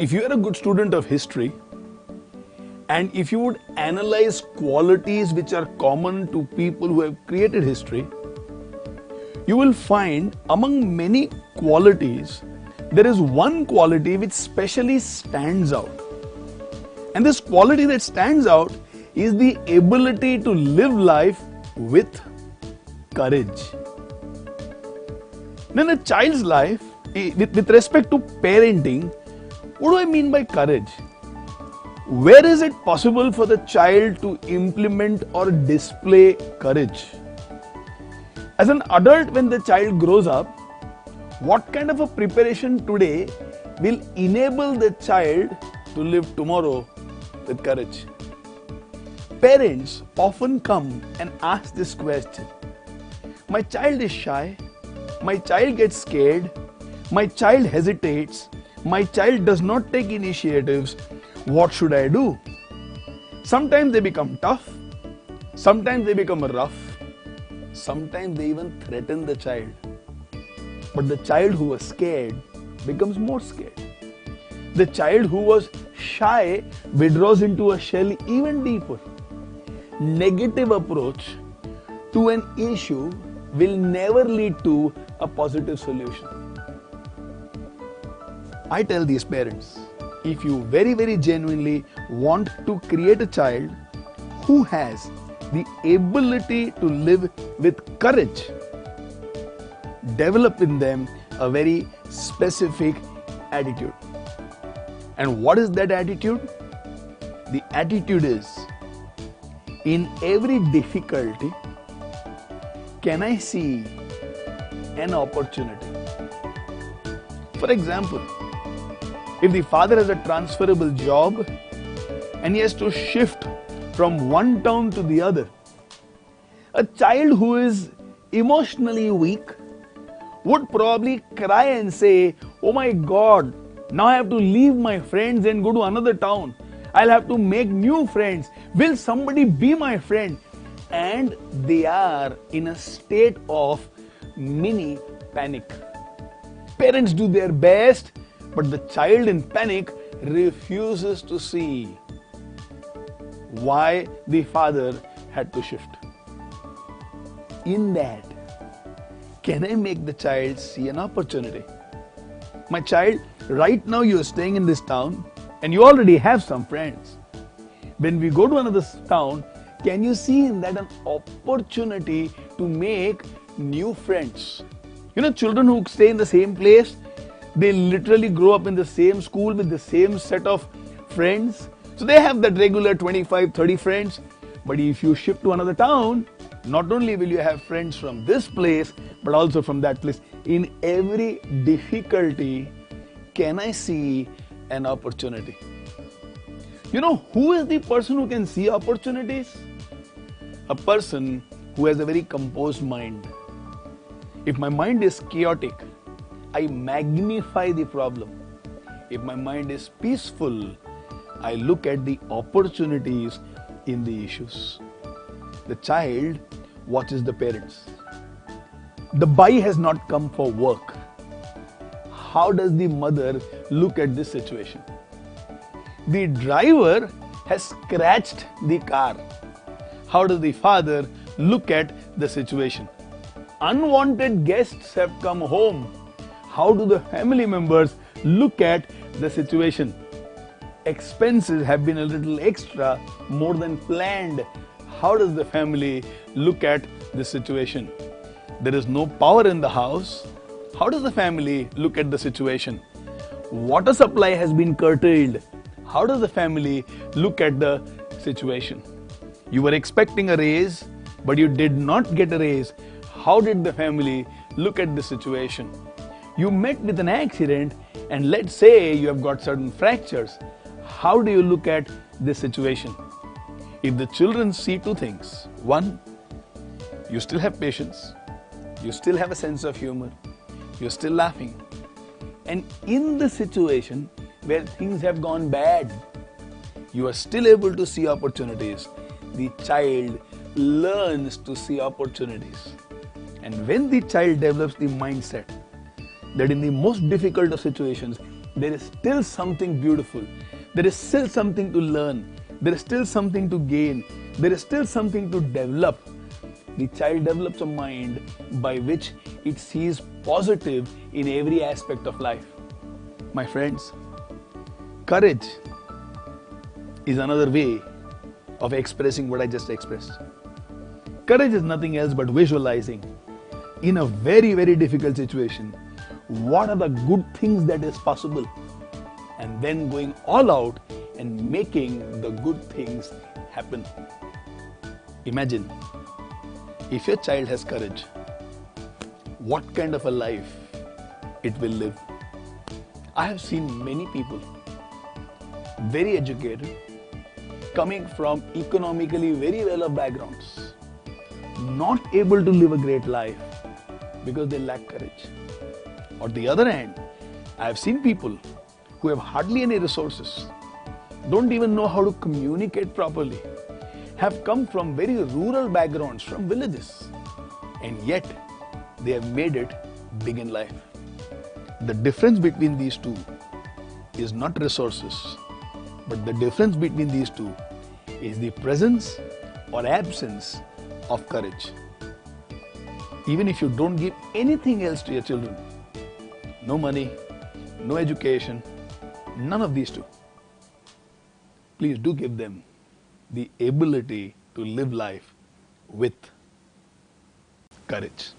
If you are a good student of history, and if you would analyze qualities which are common to people who have created history, you will find among many qualities, there is one quality which specially stands out. And this quality that stands out is the ability to live life with courage. Now, in a child's life, with respect to parenting, what do I mean by courage? Where is it possible for the child to implement or display courage? As an adult, when the child grows up, what kind of a preparation today will enable the child to live tomorrow with courage? Parents often come and ask this question. My child is shy, my child gets scared, my child hesitates, my child does not take initiatives, what should I do? Sometimes they become tough, sometimes they become rough, sometimes they even threaten the child. But the child who was scared becomes more scared. The child who was shy withdraws into a shell even deeper. Negative approach to an issue will never lead to a positive solution. I tell these parents, if you very genuinely want to create a child who has the ability to live with courage, develop in them a very specific attitude. And what is that attitude? The attitude is, in every difficulty, can I see an opportunity? For example, if the father has a transferable job and he has to shift from one town to the other, a child who is emotionally weak would probably cry and say, oh my God, now I have to leave my friends and go to another town. I'll have to make new friends. Will somebody be my friend? And they are in a state of mini panic. Parents do their best, but the child in panic refuses to see why the father had to shift. In that, can I make the child see an opportunity? My child, right now you are staying in this town and you already have some friends. When we go to another town, can you see in that an opportunity to make new friends? You know, children who stay in the same place, they literally grow up in the same school with the same set of friends. So they have that regular 25, 30 friends. But if you shift to another town, not only will you have friends from this place, but also from that place. In every difficulty, can I see an opportunity? You know, who is the person who can see opportunities? A person who has a very composed mind. If my mind is chaotic, I magnify the problem. If my mind is peaceful, I look at the opportunities in the issues. The child watches the parents. The boy has not come for work. How does the mother look at this situation? The driver has scratched the car. How does the father look at the situation? Unwanted guests have come home. How do the family members look at the situation? Expenses have been a little extra, more than planned. How does the family look at the situation? There is no power in the house. How does the family look at the situation? Water supply has been curtailed. How does the family look at the situation? You were expecting a raise, but you did not get a raise. How did the family look at the situation? You met with an accident, and let's say you have got certain fractures. How do you look at this situation? If the children see two things, one, you still have patience, you still have a sense of humor, you're still laughing. And in the situation where things have gone bad, you are still able to see opportunities. The child learns to see opportunities. And when the child develops the mindset that in the most difficult of situations, there is still something beautiful. There is still something to learn. There is still something to gain. There is still something to develop. The child develops a mind by which it sees positive in every aspect of life. My friends, courage is another way of expressing what I just expressed. Courage is nothing else but visualizing in a very, very difficult situation what are the good things that is possible, and then going all out and making the good things happen. Imagine if your child has courage, what kind of a life it will live. I have seen many people, very educated, coming from economically very well-off backgrounds, not able to live a great life because they lack courage. On the other hand, I have seen people who have hardly any resources, don't even know how to communicate properly, have come from very rural backgrounds, from villages, and yet they have made it big in life. The difference between these two is not resources, but the difference between these two is the presence or absence of courage. Even if you don't give anything else to your children, no money, no education, none of these two, please do give them the ability to live life with courage.